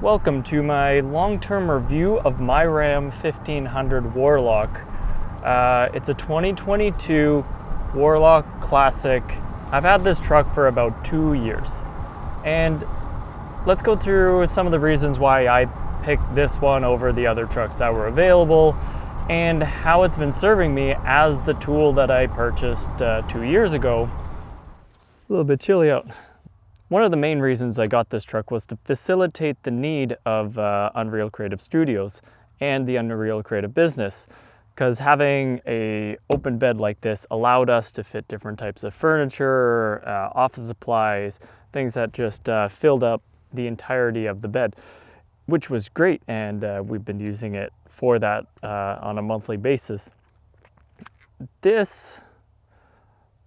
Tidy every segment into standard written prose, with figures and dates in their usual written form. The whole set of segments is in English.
Welcome to my long-term review of my Ram 1500 Warlock. It's a 2022 Warlock Classic. I've had this truck for about 2 years. And let's go through some of the reasons why I picked this one over the other trucks that were available and how it's been serving me as the tool that I purchased 2 years ago. A little bit chilly out. One of the main reasons I got this truck was to facilitate the need of Unreal Creative Studios and the Unreal Creative business, because having a open bed like this allowed us to fit different types of furniture, office supplies, things that just filled up the entirety of the bed, which was great, and we've been using it for that on a monthly basis. This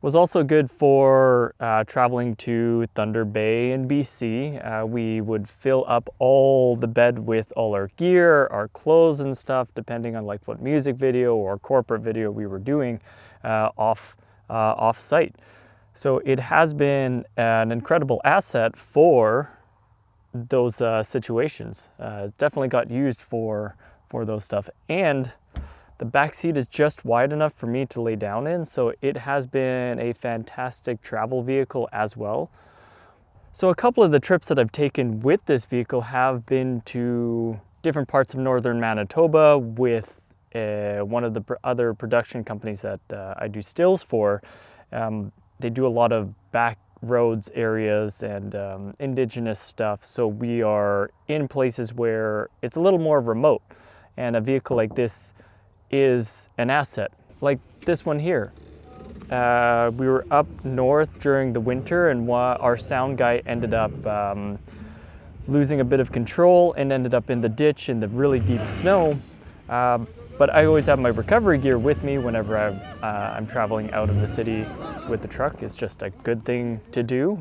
was also good for traveling to Thunderbay in BC. We would fill up all the bed with all our gear, our clothes and stuff, depending on like what music video or corporate video we were doing off site. So it has been an incredible asset for those situations. It definitely got used for those stuff. And the back seat is just wide enough for me to lay down in, so it has been a fantastic travel vehicle as well. So a couple of the trips that I've taken with this vehicle have been to different parts of northern Manitoba with one of the other production companies that I do stills for. They do a lot of back roads areas and indigenous stuff, so we are in places where it's a little more remote, and a vehicle like this is an asset, like this one here. We were up north during the winter, and our sound guy ended up losing a bit of control and ended up in the ditch in the really deep snow. But I always have my recovery gear with me whenever I'm traveling out of the city with the truck. It's just a good thing to do.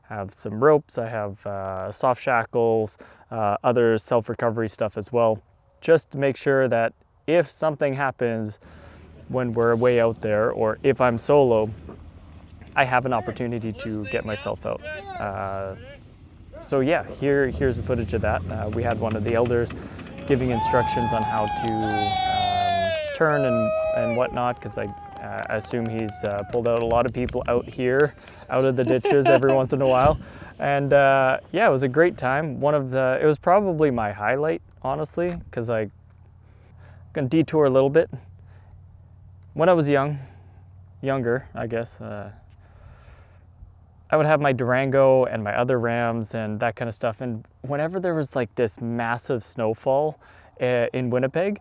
Have some ropes, I have soft shackles, other self-recovery stuff as well, just to make sure that if something happens when we're way out there, or if I'm solo, I have an opportunity to get myself out. So yeah, here's the footage of that. We had one of the elders giving instructions on how to turn and whatnot, because I assume he's pulled out a lot of people out here, out of the ditches every once in a while. And yeah, it was a great time. It was probably my highlight, honestly, because I'm gonna detour a little bit. When I was younger, I guess, I would have my Durango and my other Rams and that kind of stuff. And whenever there was like this massive snowfall in Winnipeg,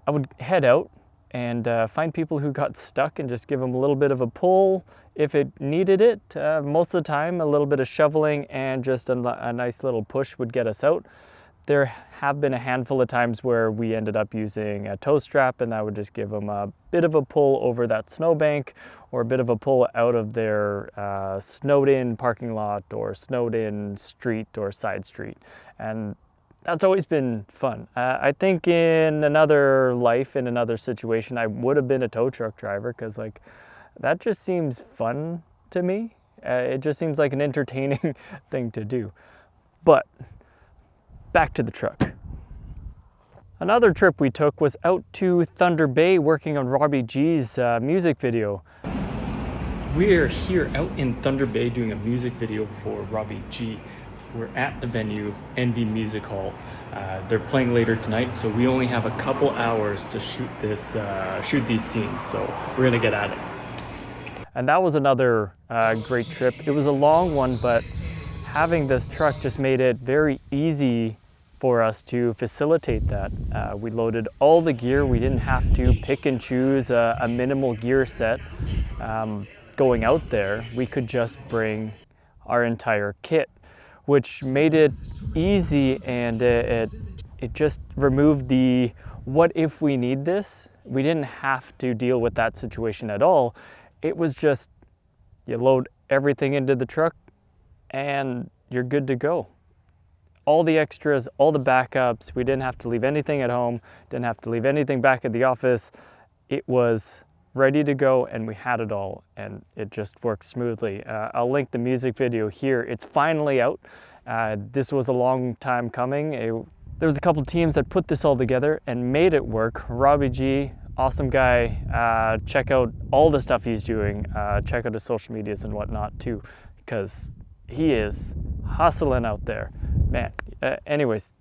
I would head out and find people who got stuck and just give them a little bit of a pull if it needed it. Most of the time, a little bit of shoveling and just a nice little push would get us out. There have been a handful of times where we ended up using a tow strap, and that would just give them a bit of a pull over that snowbank, or a bit of a pull out of their snowed-in parking lot or snowed-in street or side street. And that's always been fun. I think in another life, in another situation, I would have been a tow truck driver, because like that just seems fun to me. It just seems like an entertaining thing to do. But back to the truck. Another trip we took was out to Thunderbay working on Robbie G's music video. We're here out in Thunderbay doing a music video for Robbie G. We're at the venue, Envy Music Hall. They're playing later tonight, so we only have a couple hours to shoot these scenes, so we're gonna get at it. And that was another great trip. It was a long one, but having this truck just made it very easy for us to facilitate that. We loaded all the gear. We didn't have to pick and choose a minimal gear set going out there. We could just bring our entire kit, which made it easy, and it just removed the what if we need this. We didn't have to deal with that situation at all. It was just, you load everything into the truck and you're good to go. All the extras, all the backups, we didn't have to leave anything at home, didn't have to leave anything back at the office. It was ready to go, and we had it all, and it just worked smoothly. I'll link the music video here. It's finally out, This was a long time coming. There was a couple teams that put this all together and made it work. Robbie G, awesome guy. Check out all the stuff he's doing. Check out his social medias and whatnot too, because he is hustling out there. Man, anyways,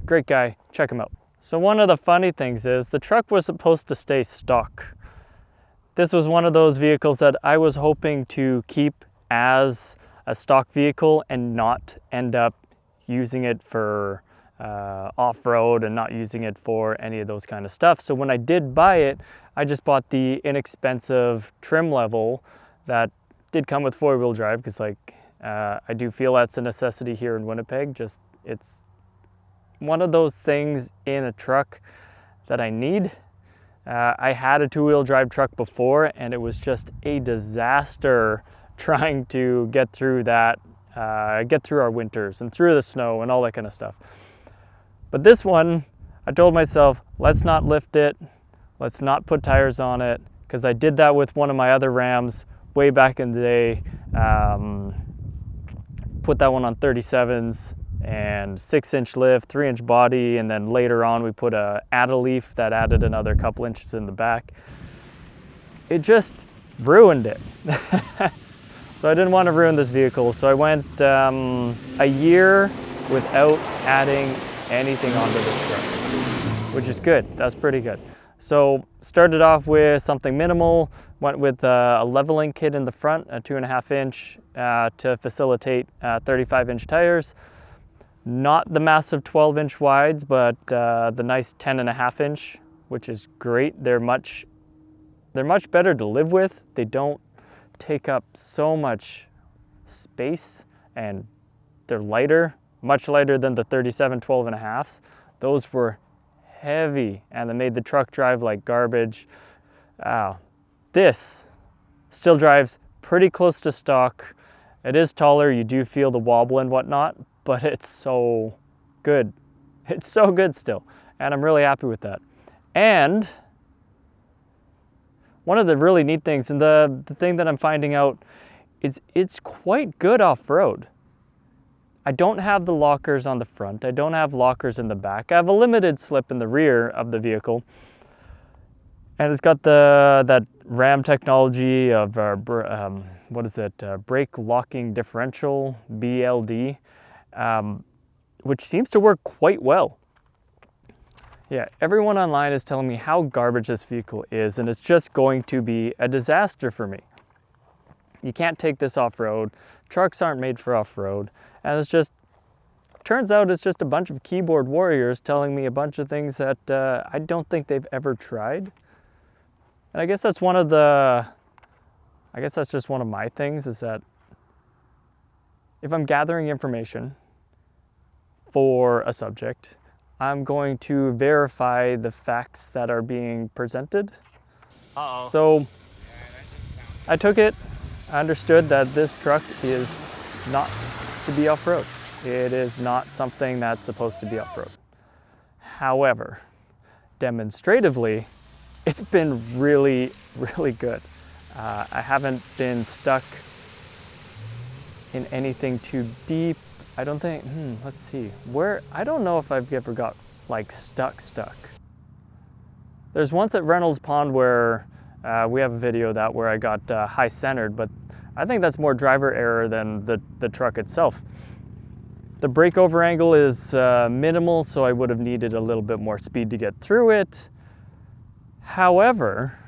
great guy, check him out. So one of the funny things is the truck was supposed to stay stock. This was one of those vehicles that I was hoping to keep as a stock vehicle and not end up using it for off-road and not using it for any of those kind of stuff. So when I did buy it, I just bought the inexpensive trim level that did come with four-wheel drive, because like I do feel that's a necessity here in Winnipeg. Just it's one of those things in a truck that I need. I had a two-wheel drive truck before and it was just a disaster trying to get through that, get through our winters and through the snow and all that kind of stuff. But this one, I told myself, let's not lift it, let's not put tires on it, because I did that with one of my other Rams way back in the day. Put that one on 37s and 6-inch lift, 3-inch body, and then later on we put a add-a-leaf that added another couple inches in the back. It just ruined it. So I didn't want to ruin this vehicle, so I went a year without adding anything onto this truck, which is good. That's pretty good. So started off with something minimal, went with a leveling kit in the front, a 2.5-inch to facilitate 35-inch tires. Not the massive 12-inch wides, but the nice 10.5-inch, which is great. They're much better to live with. They don't take up so much space and they're lighter, much lighter than the 37 12.5s. Those were heavy and they made the truck drive like garbage. This still drives pretty close to stock. It is taller, you do feel the wobble and whatnot, but it's so good. It's so good still, and I'm really happy with that. And one of the really neat things, and the thing that I'm finding out, is it's quite good off-road. I don't have the lockers on the front. I don't have lockers in the back. I have a limited slip in the rear of the vehicle. And it's got that Ram technology of, brake locking differential, BLD, which seems to work quite well. Yeah, everyone online is telling me how garbage this vehicle is, and it's just going to be a disaster for me. You can't take this off-road. Trucks aren't made for off-road. And it's just, turns out it's just a bunch of keyboard warriors telling me a bunch of things that I don't think they've ever tried. And I guess that's just one of my things, is that if I'm gathering information for a subject, I'm going to verify the facts that are being presented. So I took it, I understood that this truck is not to be off-road. It is not something that's supposed to be off-road. However, demonstratively, it's been really, really good. I haven't been stuck in anything too deep. I don't think, let's see, I don't know if I've ever got like stuck. There's once at Reynolds Pond where we have a video of that where I got high centered, but I think that's more driver error than the truck itself. The breakover angle is minimal, so I would have needed a little bit more speed to get through it. However,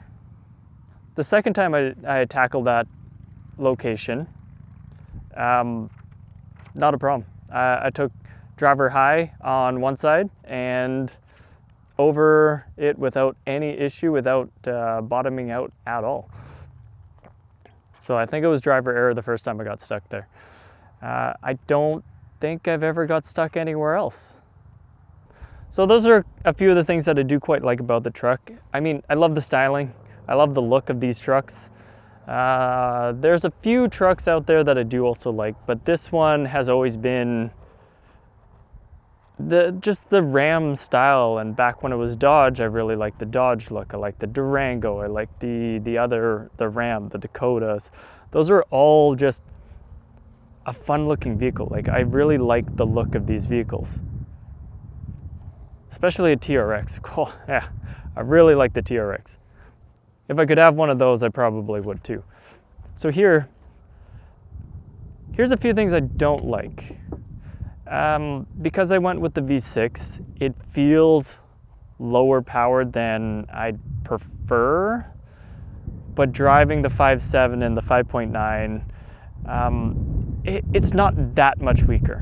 the second time I tackled that location, not a problem. I took driver high on one side and over it without any issue, without bottoming out at all. So I think it was driver error the first time I got stuck there. I don't think I've ever got stuck anywhere else. So those are a few of the things that I do quite like about the truck. I mean, I love the styling. I love the look of these trucks. There's a few trucks out there that I do also like, but this one has always been just the Ram style. And back when it was Dodge, I really liked the Dodge look. I liked the Durango. I liked the Ram, the Dakotas. Those are all just a fun looking vehicle. Like, I really like the look of these vehicles, especially a TRX. Cool. Yeah, I really like the TRX. If I could have one of those, I probably would too. So here's a few things I don't like. Because I went with the V6, it feels lower powered than I'd prefer, but driving the 5.7 and the 5.9, it's not that much weaker.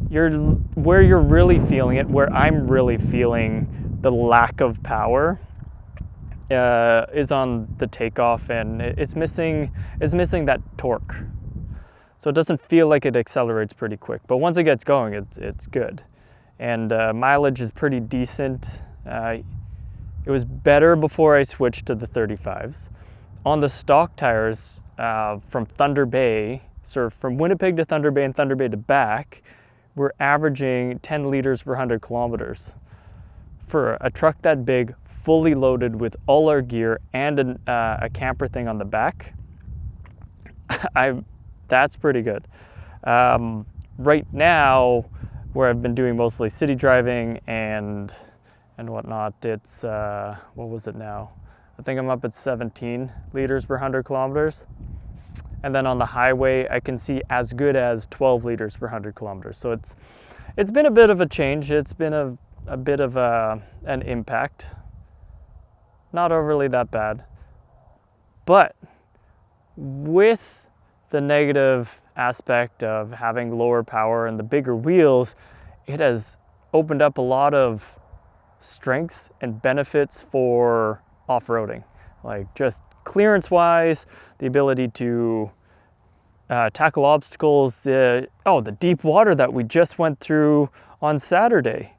Where you're really feeling it, where I'm really feeling the lack of power, is on the takeoff, and it's missing that torque. So it doesn't feel like it accelerates pretty quick, but once it gets going, it's good. And mileage is pretty decent. It was better before I switched to the 35s. On the stock tires from Thunderbay, so from Winnipeg to Thunderbay and Thunderbay to back, we're averaging 10 liters per 100 kilometers. For a truck that big, fully loaded with all our gear and a camper thing on the back, that's pretty good. Right now, where I've been doing mostly city driving and whatnot, it's, what was it now? I think I'm up at 17 liters per 100 kilometers. And then on the highway, I can see as good as 12 liters per 100 kilometers. So it's been a bit of a change. It's been a bit of an impact. Not overly that bad. But with the negative aspect of having lower power and the bigger wheels, it has opened up a lot of strengths and benefits for off-roading. Like, just clearance-wise, the ability to tackle obstacles, the deep water that we just went through on Saturday.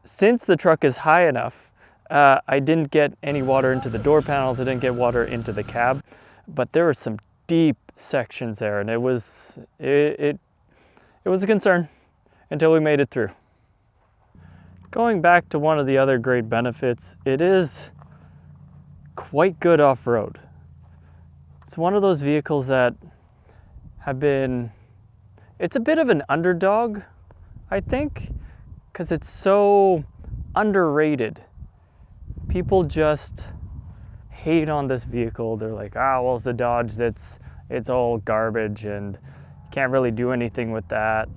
Since the truck is high enough, I didn't get any water into the door panels, I didn't get water into the cab, but there were some deep sections there, and it was a concern until we made it through. Going back to one of the other great benefits, it is quite good off-road. It's one of those vehicles that it's a bit of an underdog, I think, because it's so underrated. People just hate on this vehicle. They're like, well, it's a Dodge it's all garbage and you can't really do anything with that.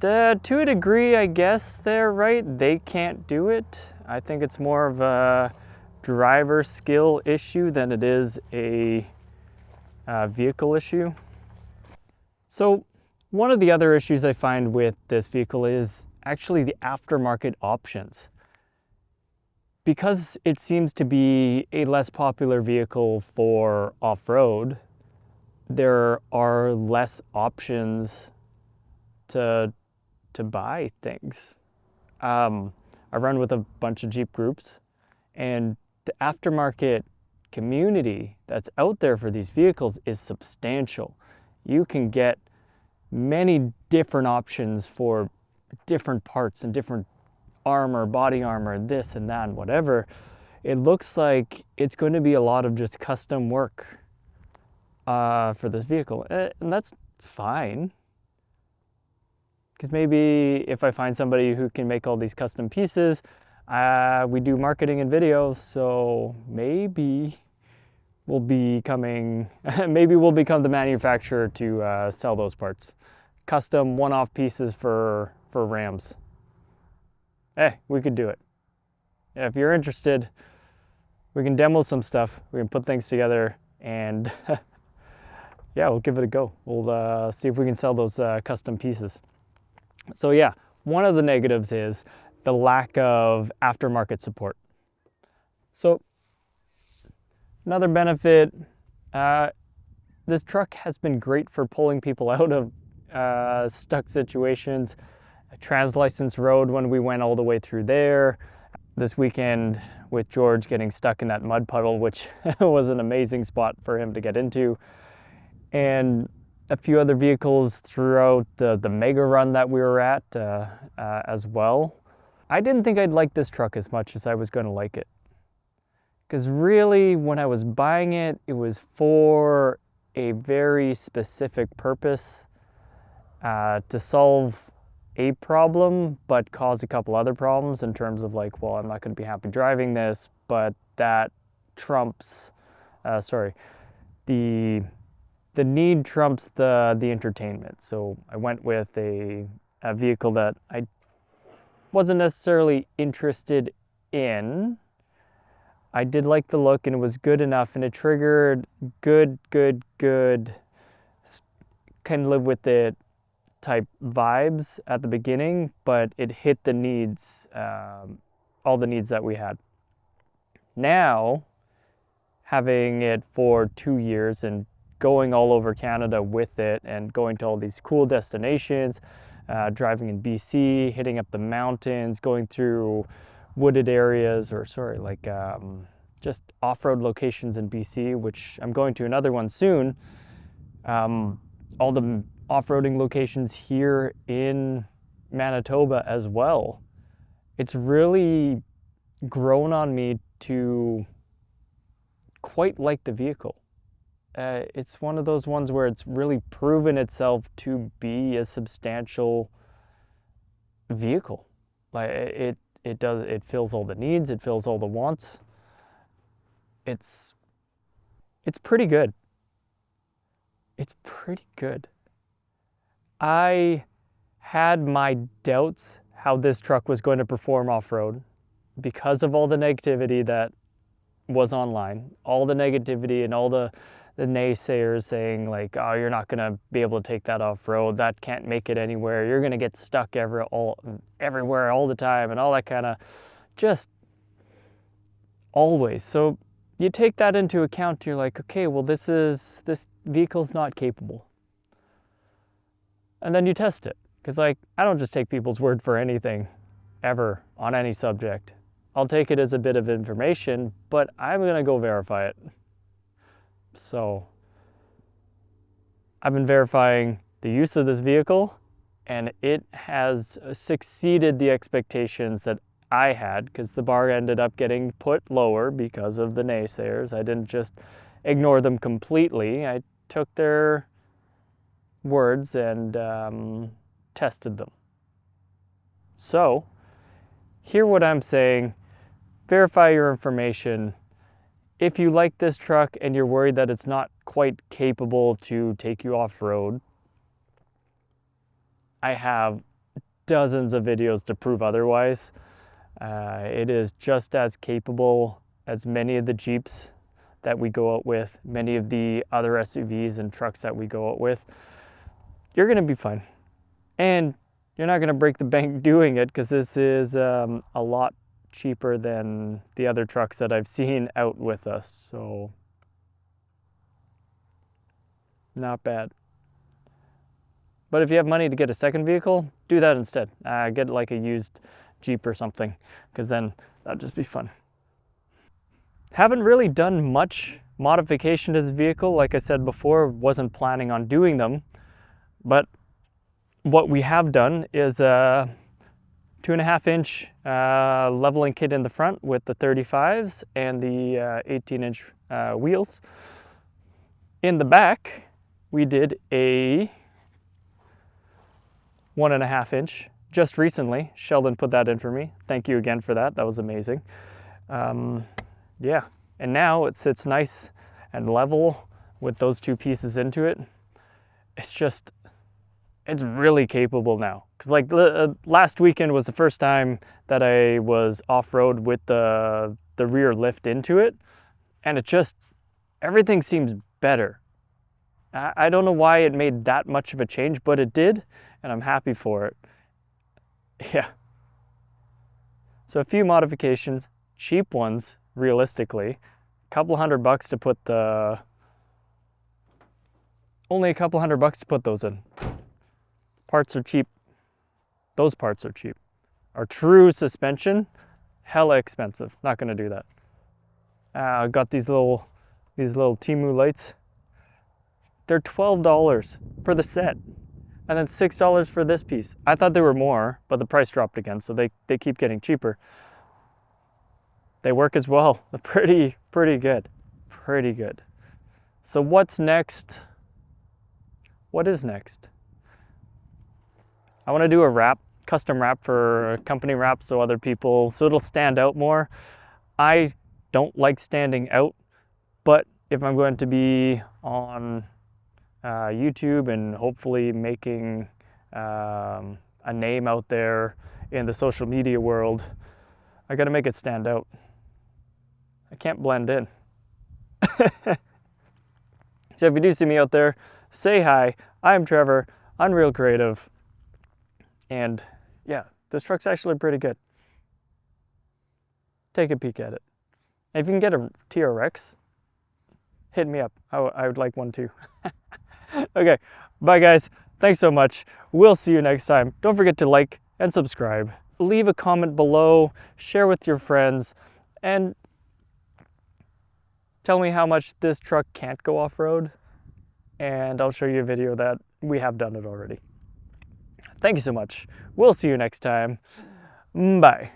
To a degree, I guess they're right. They can't do it. I think it's more of a driver skill issue than it is a vehicle issue. So one of the other issues I find with this vehicle is actually the aftermarket options. Because it seems to be a less popular vehicle for off-road, there are less options to buy things. I run with a bunch of Jeep groups, and the aftermarket community that's out there for these vehicles is substantial. You can get many different options for different parts and different armor, body armor, this and that and whatever. It looks like it's going to be a lot of just custom work for this vehicle, and that's fine, because maybe if I find somebody who can make all these custom pieces, we do marketing and video, so maybe we'll become the manufacturer to sell those parts, custom one-off pieces for Rams. Hey, we could do it. If you're interested, we can demo some stuff. We can put things together, and yeah, we'll give it a go. We'll see if we can sell those custom pieces. So yeah, one of the negatives is the lack of aftermarket support. So another benefit, this truck has been great for pulling people out of stuck situations. Trans-License Road, when we went all the way through there. This weekend with George getting stuck in that mud puddle, which was an amazing spot for him to get into. And a few other vehicles throughout the mega run that we were at as well. I didn't think I'd like this truck as much as I was going to like it. Because really, when I was buying it, it was for a very specific purpose to solve a problem, but cause a couple other problems in terms of like, well, I'm not going to be happy driving this, but that trumps, the need trumps the entertainment. So I went with a vehicle that I wasn't necessarily interested in. I did like the look and it was good enough and it triggered good, can live with it type vibes at the beginning, but it hit the needs, all the needs that we had. Now, having it for 2 years and going all over Canada with it and going to all these cool destinations, driving in BC, hitting up the mountains, going through wooded areas, or just off-road locations in BC, which I'm going to another one soon. All the off-roading locations here in Manitoba as well. It's really grown on me to quite like the vehicle. It's one of those ones where it's really proven itself to be a substantial vehicle. Like it fills all the needs, it fills all the wants. It's pretty good. It's pretty good. I had my doubts how this truck was going to perform off-road because of all the negativity that was online, all the negativity and all the naysayers saying like, oh, you're not gonna be able to take that off-road, that can't make it anywhere, you're gonna get stuck everywhere all the time, and all that kind of just always. So you take that into account, you're like, okay, well, this vehicle's not capable. And then you test it, because like, I don't just take people's word for anything ever on any subject. I'll take it as a bit of information, but I'm gonna go verify it. So I've been verifying the use of this vehicle, and it has succeeded the expectations that I had, because the bar ended up getting put lower because of the naysayers. I didn't just ignore them completely. I took their words and tested them. So hear what I'm saying. Verify your information. If you like this truck and you're worried that it's not quite capable to take you off-road, I have dozens of videos to prove otherwise. It is just as capable as many of the Jeeps that we go out with, many of the other SUVs and trucks that we go out with. You're gonna be fine. And you're not gonna break the bank doing it, because this is a lot cheaper than the other trucks that I've seen out with us. So not bad. But if you have money to get a second vehicle, do that instead. Get like a used Jeep or something, because then that'd just be fun. Haven't really done much modification to this vehicle. Like I said before, wasn't planning on doing them. But what we have done is a 2.5-inch leveling kit in the front with the 35s and the 18-inch wheels. In the back, we did a 1.5-inch just recently. Sheldon put that in for me. Thank you again for that. That was amazing. Yeah, and now it sits nice and level with those two pieces into it. It's really capable now. Because like last weekend was the first time that I was off-road with the rear lift into it, and everything seems better. I don't know why it made that much of a change, but it did, and I'm happy for it. Yeah. So a few modifications, cheap ones, realistically. A couple $100 to put only a couple $100 to put those in. Parts are cheap. Those parts are cheap. Our true suspension, hella expensive. Not gonna do that. I got these little Temu lights. They're $12 for the set, and then $6 for this piece. I thought they were more, but the price dropped again, so they keep getting cheaper. They work as well. They're pretty good. Pretty good. So what's next? What is next? I want to do a wrap, custom wrap for a company wrap, so other people, so it'll stand out more. I don't like standing out, but if I'm going to be on YouTube and hopefully making a name out there in the social media world, I gotta make it stand out. I can't blend in. So if you do see me out there, say hi. I'm Trevor, Unreal Creative, and yeah, this truck's actually pretty good. Take a peek at it. And if you can get a TRX, hit me up. I would like one too. Okay, bye guys. Thanks so much. We'll see you next time. Don't forget to like and subscribe. Leave a comment below, share with your friends, and tell me how much this truck can't go off-road, and I'll show you a video that we have done it already. Thank you so much. We'll see you next time. Bye.